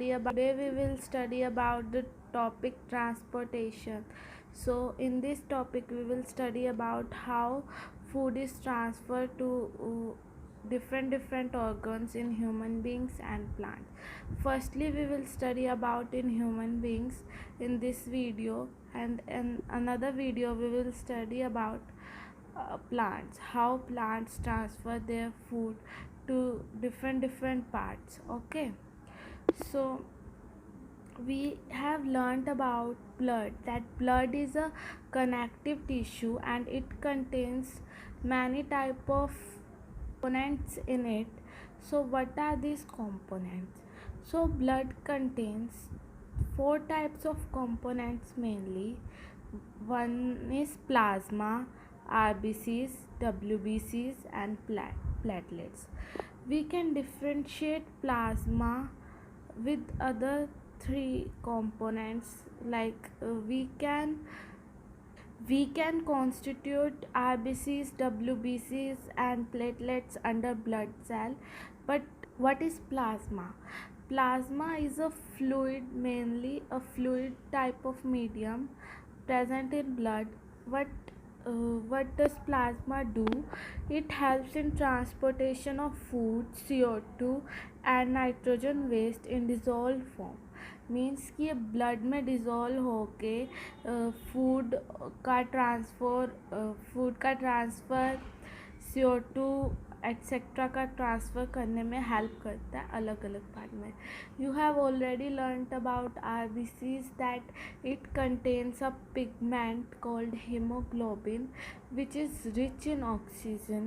today we will study about the topic transportation. So in this topic we will study about how food is transferred to different organs in human beings and plants. Firstly, we will study about in human beings in this video, and in another video we will study about plants, how plants transfer their food to different parts. Okay, so we have learned about blood, that blood is a connective tissue and it contains many type of components in it. So what are these components? So blood contains four types of components mainly. One is plasma, RBCs, WBCs and platelets. We can differentiate plasma with other three components, like we can constitute RBCs, WBCs and platelets under blood cell. But what is plasma? Plasma is a fluid, mainly a fluid type of medium present in blood. What does plasma do? It helps in transportation of food, CO2 and nitrogen waste in dissolve form. Means कि ये blood में dissolve होके food का transfer CO2 etcetera का transfer करने में help करता है अलग अलग पार्ट में. You have already learned about RBCs that it contains a pigment called hemoglobin which is rich in oxygen.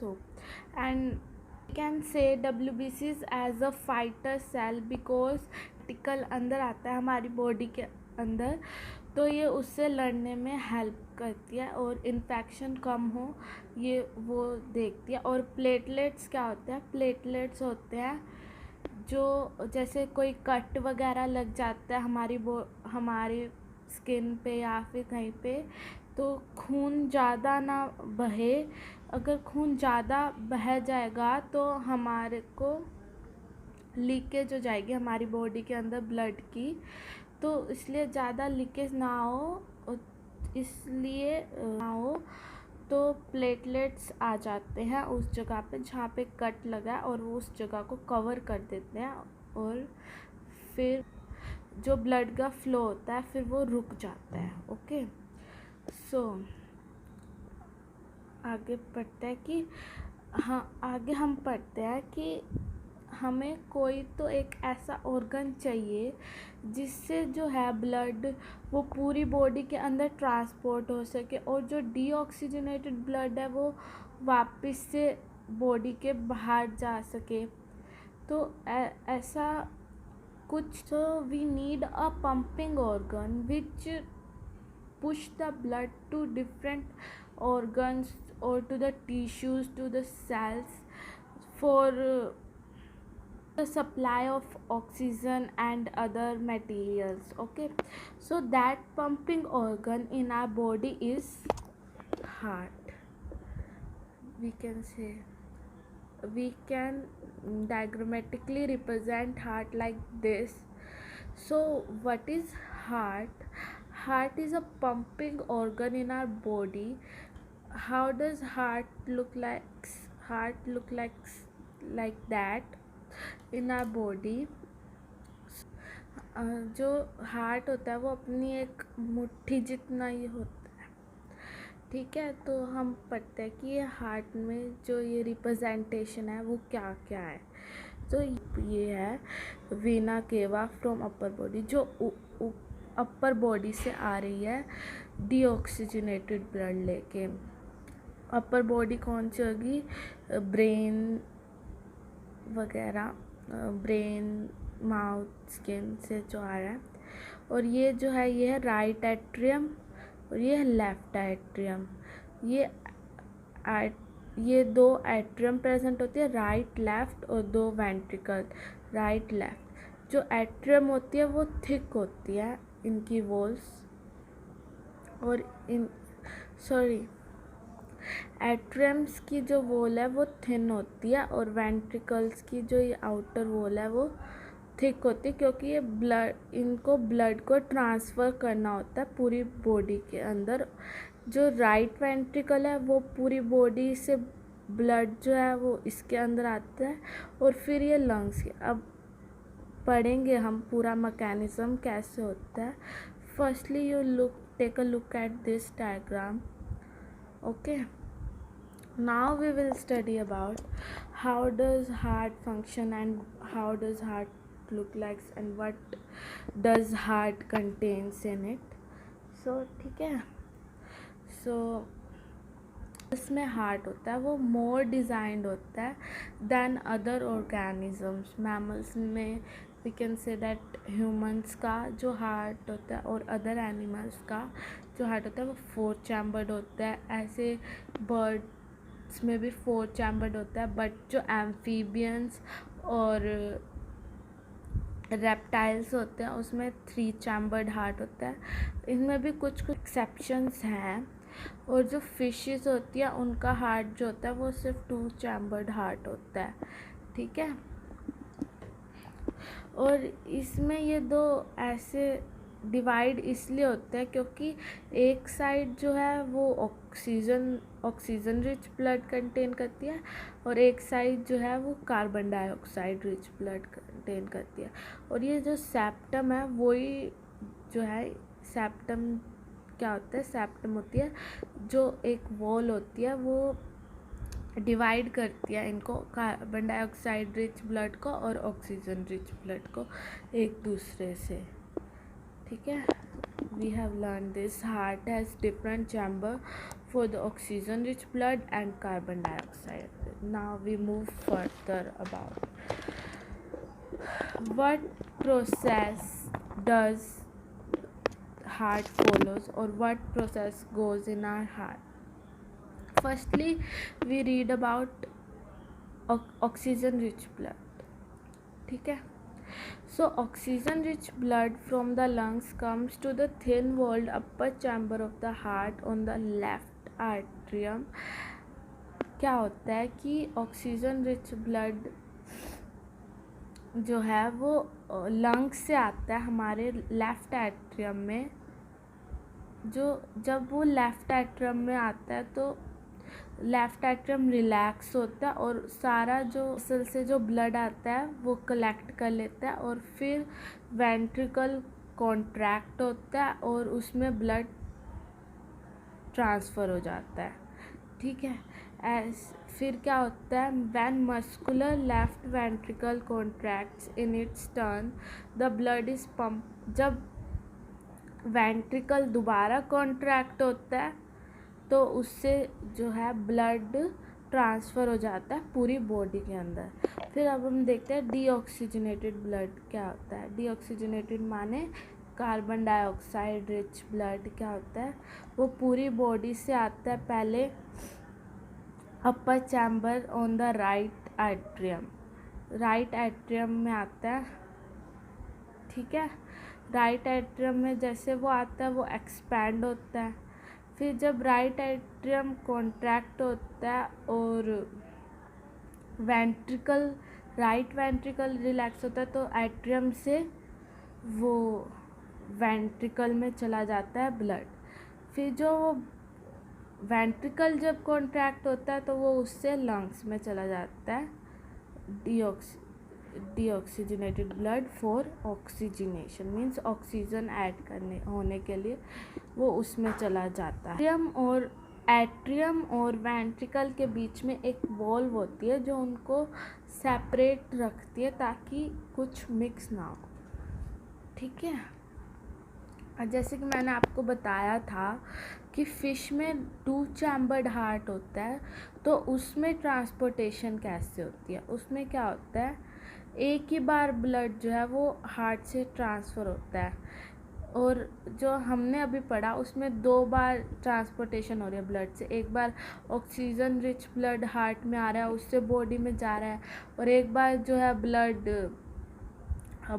So, and we can say WBCs as a fighter cell because particle अंदर आता है हमारी body के अंदर, तो ये उससे लड़ने में हेल्प करती है और इन्फेक्शन कम हो ये वो देखती है. और प्लेटलेट्स क्या होते हैं? प्लेटलेट्स होते हैं जो जैसे कोई कट वगैरह लग जाता है हमारी स्किन पे या फिर कहीं पे, तो खून ज़्यादा ना बहे. अगर खून ज़्यादा बह जाएगा तो हमारे को लीकेज हो जाएगी हमारी बॉडी के अंदर ब्लड की. तो इसलिए ज़्यादा लीकेज ना हो, इसलिए ना हो तो प्लेटलेट्स आ जाते हैं उस जगह पे जहाँ पे कट लगा है और वो उस जगह को कवर कर देते हैं और फिर जो ब्लड का फ्लो होता है फिर वो रुक जाता है. ओके, सो आगे पढ़ते हैं कि आगे हम पढ़ते हैं कि हमें कोई तो एक ऐसा ऑर्गन चाहिए जिससे जो है ब्लड वो पूरी बॉडी के अंदर ट्रांसपोर्ट हो सके और जो डीऑक्सीजनेटेड ब्लड है वो वापस से बॉडी के बाहर जा सके. तो ऐसा कुछ. तो we need a pumping organ which push the blood to different organs or to the tissues, to the cells for the supply of oxygen and other materials. Okay, so that pumping organ in our body is heart. We can diagrammatically represent heart like this. So what is heart? Heart is a pumping organ in our body. How does heart look like? Heart look like that in our body. जो heart होता है वो अपनी एक मुट्ठी जितना ही होता है. ठीक है, तो हम पढ़ते हैं कि ये हार्ट में जो ये रिप्रेजेंटेशन है वो क्या क्या है. तो ये है vena cava from upper body, जो अपर बॉडी से आ रही है डीऑक्सीजनेटेड ब्लड लेके. अपर बॉडी कौन सी होगी? ब्रेन वगैरह, ब्रेन, माउथ, स्किन से जो आ रहा है. और ये जो है ये है राइट एट्रियम और ये है लेफ्ट एट्रियम. ये दो एट्रियम प्रेजेंट होती है, राइट लेफ्ट, और दो वेंट्रिकल राइट लेफ्ट. जो एट्रियम होती है वो थिक होती है इनकी वॉल्स, और एट्रियम्स की जो वॉल है वो थिन होती है और वेंट्रिकल्स की जो ये आउटर वॉल है वो थिक होती है, क्योंकि ये इनको ब्लड को ट्रांसफ़र करना होता है पूरी बॉडी के अंदर। जो राइट वेंट्रिकल है वो पूरी बॉडी से ब्लड जो है वो इसके अंदर आता है और फिर ये लंग्स के। अब पढ़ेंगे हम पूरा मैकेनिज्म कैसे होता है। Firstly you take a look at this diagram. Okay, now we will study about how does heart function and how does heart look like and what does heart contains in it. So ठीक है, so इसमें heart होता है वो मोर designed होता है than other organisms. Mammals में we can say that humans का जो हार्ट होता है और अदर एनिमल्स का जो हार्ट होता है वो 4 चैम्बर्ड होता है। ऐसे बर्ड्स में भी 4 चैम्बर्ड होता है, बट जो एम्फीबियंस और रेप्टाइल्स होते हैं उसमें 3 चैम्बर्ड हार्ट होता है। इनमें भी कुछ एक्सेप्शंस हैं। और जो फिशेस होती है उनका हार्ट जो होता है वो सिर्फ 2 चैम्बर्ड हार्ट होता है। ठीक है, और इसमें ये दो ऐसे डिवाइड इसलिए होते हैं क्योंकि एक साइड जो है वो ऑक्सीजन रिच ब्लड कंटेन करती है और एक साइड जो है वो carbon dioxide rich blood contain करती है। और ये जो सेप्टम है वही जो है, सेप्टम क्या होता है, सेप्टम होती है जो एक वॉल होती है वो डिवाइड करती है इनको, कार्बन डाइऑक्साइड रिच ब्लड को और ऑक्सीजन रिच ब्लड को एक दूसरे से। ठीक है, we have learn this. Heart has different chamber for the oxygen rich blood and carbon dioxide. Now we move further about what process does heart follows or what process goes in our heart. Firstly we read about oxygen rich blood. ठीक है, so oxygen rich blood from the lungs comes to the thin walled upper chamber of the heart on the left atrium. क्या होता है कि oxygen rich blood जो है वो lungs से आता है हमारे लेफ़्ट एट्रियम में। जब वो लेफ़्ट एट्रियम में आता है तो लेफ़्ट एट्रियम रिलैक्स होता है और सारा जो मसल से जो ब्लड आता है वो कलेक्ट कर लेता है और फिर वेंट्रिकल कॉन्ट्रैक्ट होता है और उसमें ब्लड ट्रांसफ़र हो जाता है। ठीक है, फिर क्या होता है, when muscular left ventricle contracts in its turn the blood is pump. जब वेंट्रिकल दोबारा कॉन्ट्रैक्ट होता है तो उससे जो है ब्लड ट्रांसफ़र हो जाता है पूरी बॉडी के अंदर। फिर अब हम देखते हैं डीऑक्सीजनेटेड ब्लड क्या होता है। डीऑक्सीजनेटेड माने कार्बन डाइऑक्साइड रिच ब्लड क्या होता है, वो पूरी बॉडी से आता है पहले upper chamber on the right atrium. Right atrium में आता है। ठीक है, राइट एट्रियम में जैसे वो आता है वो एक्सपैंड होता है। फिर जब राइट एट्रियम कॉन्ट्रैक्ट होता है और राइट वेंट्रिकल रिलैक्स होता है तो एट्रियम से वो वेंट्रिकल में चला जाता है ब्लड। फिर जो वो वेंट्रिकल जब कॉन्ट्रैक्ट होता है तो वो उससे लंग्स में चला जाता है deoxygenated blood for oxygenation, means oxygen add होने के लिए वो उसमें चला जाता है। एट्रियम और वेंट्रिकल के बीच में एक वॉल्व होती है जो उनको सेपरेट रखती है ताकि कुछ मिक्स ना हो। ठीक है, जैसे कि मैंने आपको बताया था कि फ़िश में 2 चैम्बर्ड हार्ट होता है, तो उसमें ट्रांसपोर्टेशन कैसे होती है। उसमें क्या होता है, एक ही बार ब्लड जो है वो हार्ट से ट्रांसफ़र होता है और जो हमने अभी पढ़ा उसमें 2 बार ट्रांसपोर्टेशन हो रही है ब्लड से। एक बार ऑक्सीजन रिच ब्लड हार्ट में आ रहा है उससे बॉडी में जा रहा है और एक बार जो है ब्लड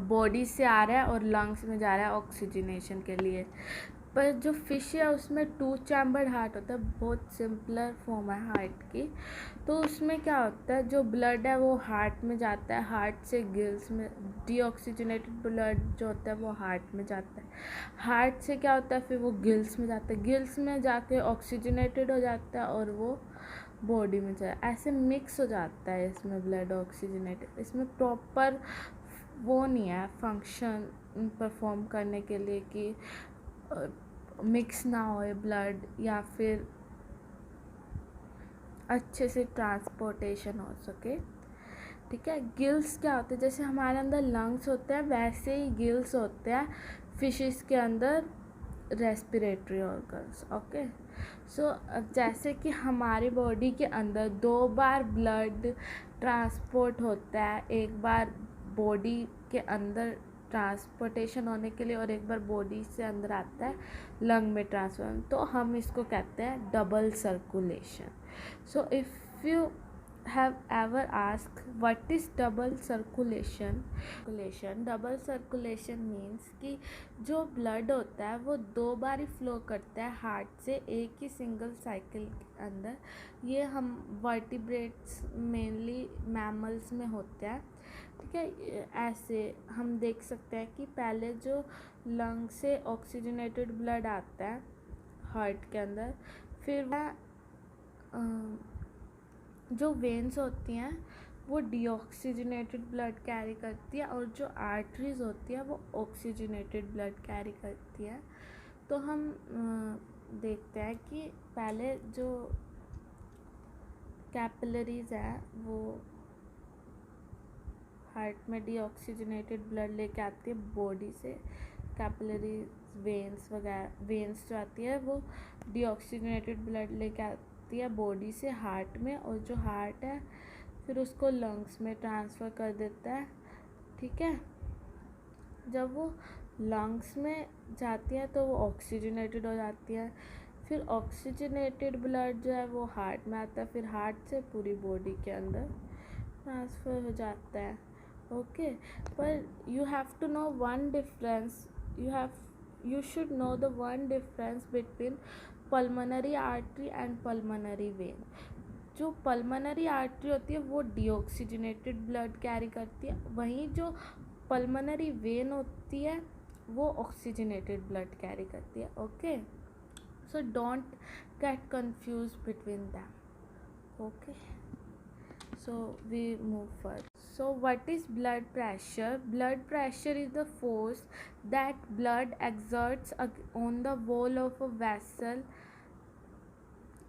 बॉडी से आ रहा है और लंग्स में जा रहा है ऑक्सीजनेशन के लिए। पर जो फिश है उसमें 2 चैम्बर्ड हार्ट होता है, बहुत सिंपलर फॉर्म है हार्ट की। तो उसमें क्या होता है, जो ब्लड है वो हार्ट में जाता है, हार्ट से गिल्स में, डीऑक्सीजनेटेड ब्लड जो होता है वो हार्ट में जाता है, हार्ट से क्या होता है फिर वो गिल्स में जाता है, गिल्स में जाके ऑक्सीजनेटेड हो जाता है और वो बॉडी में जाए, ऐसे मिक्स हो जाता है इसमें ब्लड ऑक्सीजनेटेड। इसमें प्रॉपर वो नहीं है फंक्शन परफॉर्म करने के लिए कि मिक्स ना होए ब्लड या फिर अच्छे से ट्रांसपोर्टेशन हो सके, ठीक है। गिल्स क्या होते हैं, जैसे हमारे अंदर लंग्स होते हैं वैसे ही गिल्स होते हैं फिशेस के अंदर रेस्पिरेटरी ऑर्गन्स, ओके। सो जैसे कि हमारी बॉडी के अंदर 2 बार ब्लड ट्रांसपोर्ट होता है, एक बार बॉडी के अंदर ट्रांसपोर्टेशन होने के लिए और एक बार बॉडी से अंदर आता है लंग में ट्रांसफर, तो हम इसको कहते हैं double circulation. So if you have ever asked what is double circulation, double circulation means कि जो ब्लड होता है वो 2 बार ही फ्लो करता है हार्ट से एक ही सिंगल साइकिल के अंदर। ये हम वर्टिब्रेट्स मेनली मैमल्स में होता है, ठीक है। ऐसे हम देख सकते हैं कि पहले जो लंग से ऑक्सीजनेटेड ब्लड आता है हार्ट के अंदर, फिर वह जो वेन्स होती हैं वो डीऑक्सीजनेटेड ब्लड कैरी करती है और जो आर्टरीज होती है वो ऑक्सीजनेटेड ब्लड कैरी करती है। तो हम देखते हैं कि पहले जो कैपिलरीज है वो हार्ट में डीऑक्सीजनेटेड ब्लड लेके आती है बॉडी से, कैपिलरीज वेन्स वगैरह, वेन्स जो आती है वो डीऑक्सीजनेटेड ब्लड लेके आती है बॉडी से हार्ट में, और जो हार्ट है फिर उसको लंग्स में ट्रांसफ़र कर देता है, ठीक है। जब वो लंग्स में जाती है तो वो ऑक्सीजनेटेड हो जाती है, फिर ऑक्सीजनेटेड ब्लड जो है वो हार्ट में आता है, फिर हार्ट से पूरी बॉडी के अंदर ट्रांसफ़र हो जाता है, ओके। पर you have to know one difference, you should know the one difference between pulmonary artery and pulmonary vein। जो पल्मोनरी आर्टरी होती है वो डीऑक्सीजनेटेड ब्लड कैरी करती है, वहीं जो पल्मोनरी वेन होती है वो ऑक्सीजनेटेड ब्लड कैरी करती है, okay. So don't get confuse between them, okay. So we move further. So what is blood pressure? Blood pressure is the force that blood exerts on the wall of a vessel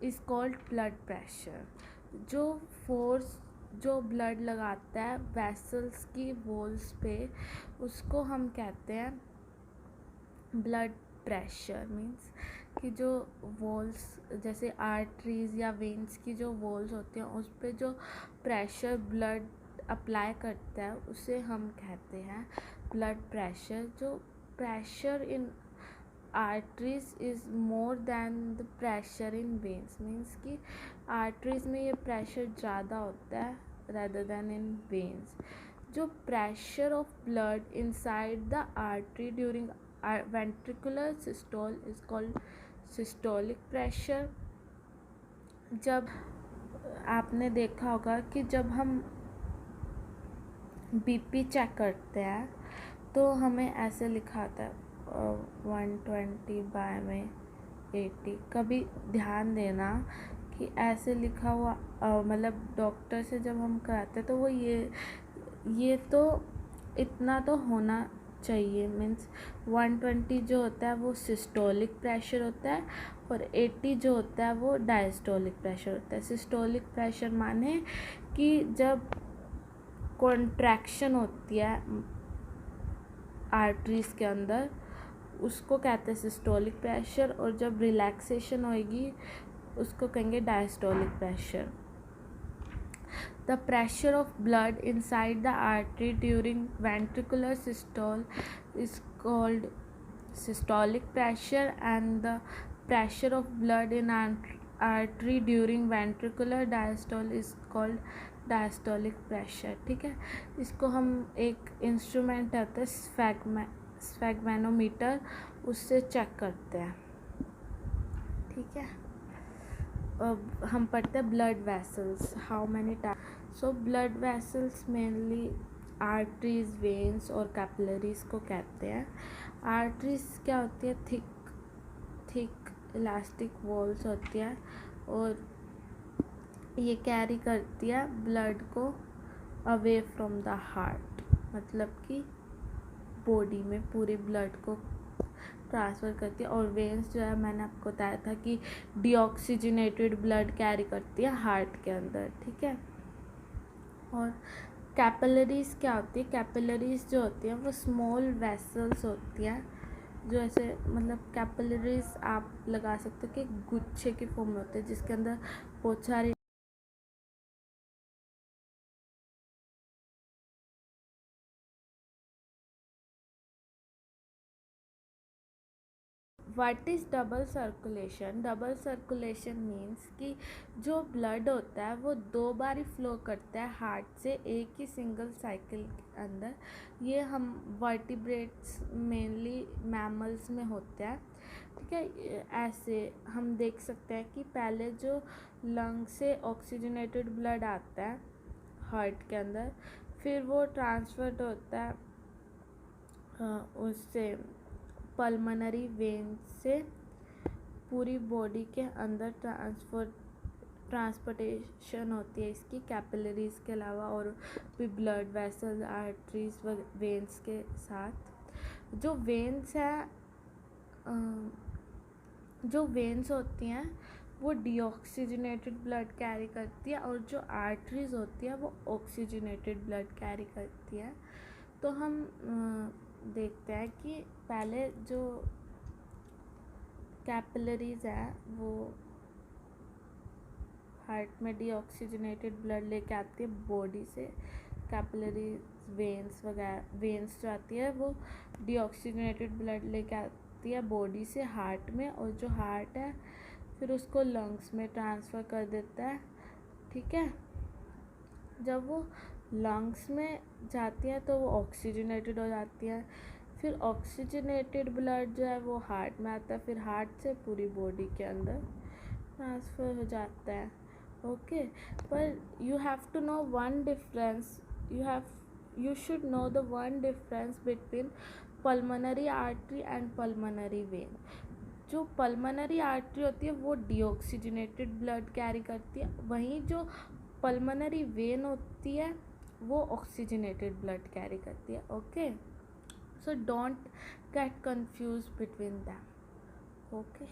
is called blood pressure। जो force जो blood लगाता है vessels की walls पे उसको हम कहते हैं ब्लड प्रेशर। मीन्स कि जो वॉल्स जैसे आर्टरीज या वेन्स की जो वॉल्स होती हैं उस पर जो प्रेशर ब्लड अप्लाई करता है उसे हम कहते हैं ब्लड प्रेशर। जो pressure in arteries is more than the pressure in veins, means कि आर्टरीज में ये प्रेशर ज़्यादा होता है rather than in veins। जो pressure of blood inside the artery during ventricular systole is called systolic pressure। जब आपने देखा होगा कि जब हम बीपी चेक करते हैं तो हमें ऐसे लिखा आता है 120/80। कभी ध्यान देना कि ऐसे लिखा हुआ मतलब डॉक्टर से जब हम कराते तो वो ये तो इतना तो होना चाहिए। मीन्स 120 जो होता है वो सिस्टोलिक प्रेशर होता है और 80 जो होता है वो डायस्टोलिक प्रेशर होता है। सिस्टोलिक प्रेशर माने कि जब कॉन्ट्रैक्शन होती है आर्टरीज के अंदर उसको कहते हैं सिस्टोलिक प्रेशर, और जब रिलैक्सेशन होएगी उसको कहेंगे diastolic pressure. The pressure of blood inside the artery during ventricular systole is called systolic pressure, and the pressure of blood in artery during ventricular diastole is called diastolic pressure, ठीक है। इसको हम एक instrument आता है स्फेगमेनोमीटर, उससे check करते हैं। ठीक है, अब हम पढ़ते हैं blood vessels, how many type. So blood vessels mainly arteries, veins और कैपिलरीज को कहते हैं। आर्टरीज क्या होती है? थिक इलास्टिक वॉल्स होती है और ये कैरी करती है ब्लड को अवे फ्रॉम द हार्ट, मतलब कि बॉडी में पूरे ब्लड को ट्रांसफ़र करती है। और वेन्स जो है, मैंने आपको बताया था कि डीऑक्सीजनेटेड ब्लड कैरी करती है हार्ट के अंदर। ठीक है, और कैपिलरीज क्या होती है? कैपिलरीज जो होती है वो स्मॉल वेसल्स होती है, जो ऐसे मतलब कैपिलरीज आप लगा सकते हो कि गुच्छे के फॉर्म में होते हैं, जिसके अंदर बहुत सारे what is double circulation? Double circulation means कि जो ब्लड होता है वो 2 बार ही फ्लो करता है हार्ट से एक ही सिंगल साइकिल के अंदर। ये हम वर्टिब्रेट्स मेनली मैमल्स में होता है। ठीक है, ऐसे हम देख सकते हैं कि पहले जो लंग से ऑक्सीजनेटेड ब्लड आता है हार्ट के अंदर, फिर वो ट्रांसफर्ड होता है उससे पल्मोनरी वेन से पूरी बॉडी के अंदर ट्रांसपोर्टेशन होती है इसकी कैपिलरीज के अलावा और भी ब्लड वेसल, आर्टरीज व वेन्स के साथ। जो वेन्स होती हैं वो डीऑक्सीजनेटेड ब्लड कैरी करती है और जो आर्टरीज होती है वो ऑक्सीजनेटेड ब्लड कैरी करती है। तो हम देखते हैं कि पहले जो कैपिलरीज है वो हार्ट में डीऑक्सीजनेटेड ब्लड लेके आती है बॉडी से। कैपिलरीज, वेन्स वगैरह, वेन्स जो आती है वो डीऑक्सीजनेटेड ब्लड लेके आती है बॉडी से हार्ट में, और जो हार्ट है फिर उसको लंग्स में ट्रांसफ़र कर देता है। ठीक है, जब वो लंग्स में जाती है तो वो ऑक्सीजनेटेड हो जाती है। फिर ऑक्सीजनेटेड ब्लड जो है वो हार्ट में आता है, फिर हार्ट से पूरी बॉडी के अंदर ट्रांसफ़र हो जाता है। ओके, पर you have to know one difference, you should know the one difference between pulmonary artery and pulmonary vein। जो पल्मोनरी आर्टरी होती है वो डीऑक्सीजनेटेड ब्लड कैरी करती है, वहीं जो पल्मोनरी वेन होती है वो ऑक्सीजनेटेड ब्लड कैरी करती है। Okay, so don't get confuse between them. Okay,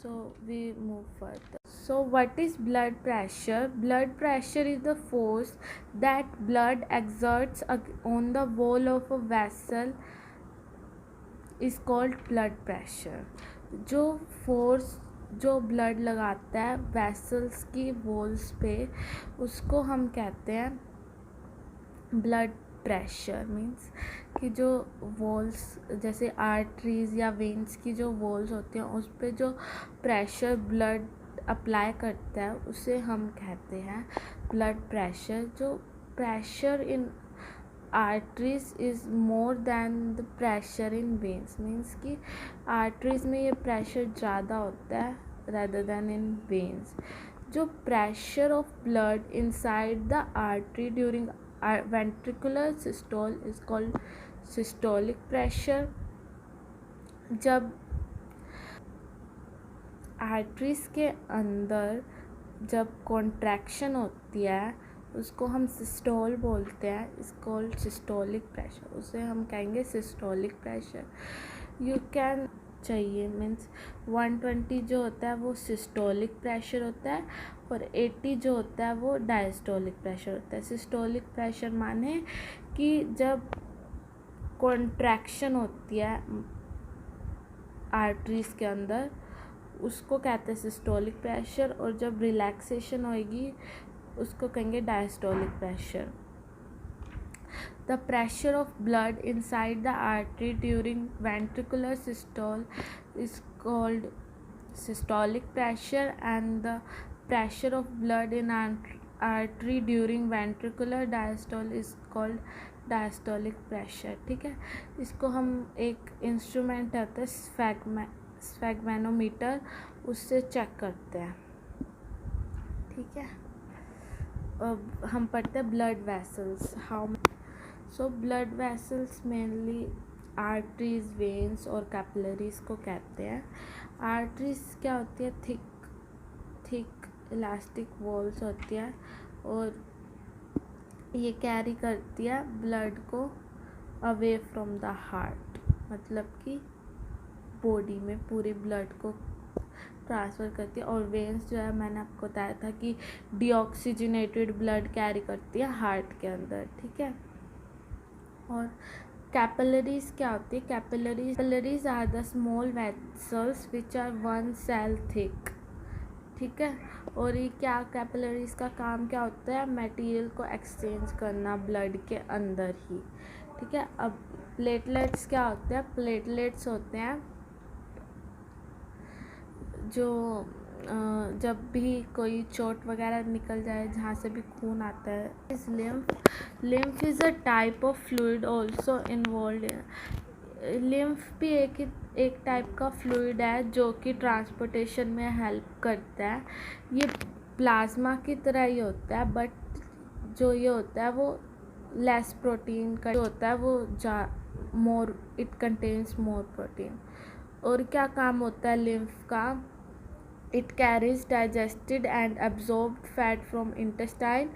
so we move further. So what is blood pressure? Blood pressure is the force that blood exerts on the wall of a vessel is called blood pressure। जो force जो blood लगाता है vessels की walls पे, उसको हम कहते हैं ब्लड प्रेशर। मीन्स कि जो वॉल्स जैसे आर्टरीज या वेन्स की जो वॉल्स होती हैं उस पर जो प्रेशर ब्लड अप्लाई करता है उसे हम कहते हैं ब्लड प्रेशर। जो pressure in arteries is more than the pressure in veins. Means कि आर्टरीज में ये प्रेशर ज़्यादा होता है rather than in veins। जो pressure of blood inside the artery during ventricular systole is called systolic pressure। जब arteries के अंदर जब कॉन्ट्रैक्शन होती है उसको हम सिस्टोल बोलते हैं, इस कॉल्ड सिस्टोलिक प्रेशर, उसे हम कहेंगे सिस्टोलिक प्रेशर। यू कैन चाहिए मीन्स 120 जो होता है वो सिस्टोलिक प्रेशर होता है और 80 जो होता है वो डायस्टोलिक प्रेशर होता है। सिस्टोलिक प्रेशर माने कि जब कॉन्ट्रैक्शन होती है आर्टरीज के अंदर उसको कहते हैं सिस्टोलिक प्रेशर, और जब रिलैक्सेशन होएगी उसको कहेंगे diastolic pressure. The pressure of blood inside the artery during ventricular systole is called systolic pressure, and the pressure of blood in artery during ventricular diastole is called diastolic pressure, ठीक है। इसको हम एक instrument होता है स्फैग्मेनोमीटर, उससे check करते हैं, ठीक है। अब हम पढ़ते हैं blood vessels. So blood vessels mainly arteries, veins और कैपिलरीज को कहते हैं। आर्टरीज क्या होती है? थिक इलास्टिक वॉल्स होती है और ये कैरी करती है ब्लड को अवे फ्रॉम द हार्ट, मतलब कि बॉडी में पूरे ब्लड को ट्रांसफ़र करती है। और वेन्स जो है, मैंने आपको बताया था कि डीऑक्सीजनेटेड ब्लड कैरी करती है हार्ट के अंदर, ठीक है। और कैपिलरीज क्या होती है? Capillaries are the small vessels which are 1 cell thick, ठीक है। और ये क्या, कैपिलरीज का काम क्या होता है? मटेरियल को एक्सचेंज करना ब्लड के अंदर ही, ठीक है। अब प्लेटलेट्स क्या होते हैं? प्लेटलेट्स होते हैं जो जब भी कोई चोट वगैरह निकल जाए, जहाँ से भी खून आता है, इस lymph is a type of fluid also involve in. Lymph भी एक टाइप का फ्लूइड है जो कि ट्रांसपोर्टेशन में हेल्प करता है। ये प्लाज्मा की तरह ही होता है, बट जो ये होता है वो लेस प्रोटीन का होता है, वो इट कंटेन्स मोर प्रोटीन। और क्या काम होता है लिम्फ का? It carries digested and absorbed fat from intestine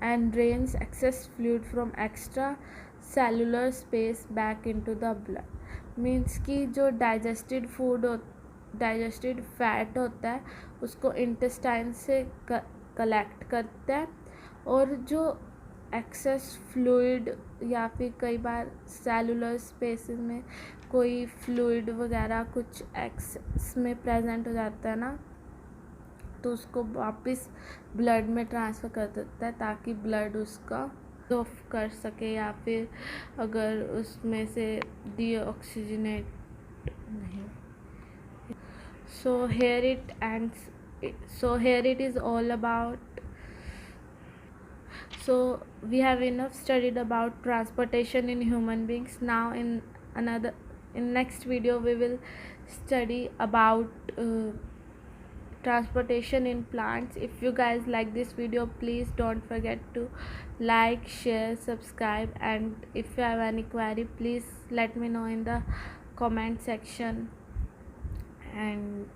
and drains excess fluid from extracellular space back into the blood. Means कि जो डाइजेस्टेड फैट होता है उसको इंटेस्टाइन से कलेक्ट करता है, और जो एक्सेस फ्लूइड या फिर कई बार सेलुलर स्पेसेस में कोई फ्लूइड वगैरह कुछ एक्सेस में प्रेजेंट हो जाता है ना, तो उसको वापस ब्लड में ट्रांसफ़र कर देता है ताकि ब्लड उसका ऑफ कर सके, या फिर अगर उसमें से डीऑक्सीजनेट नहीं। So here it is all about. So we have enough studied about transportation in human beings. Now in next video we will study about transportation in plants. If you guys like this video, please don't forget to like, share, subscribe, and if you have any query, please let me know in the comment section. And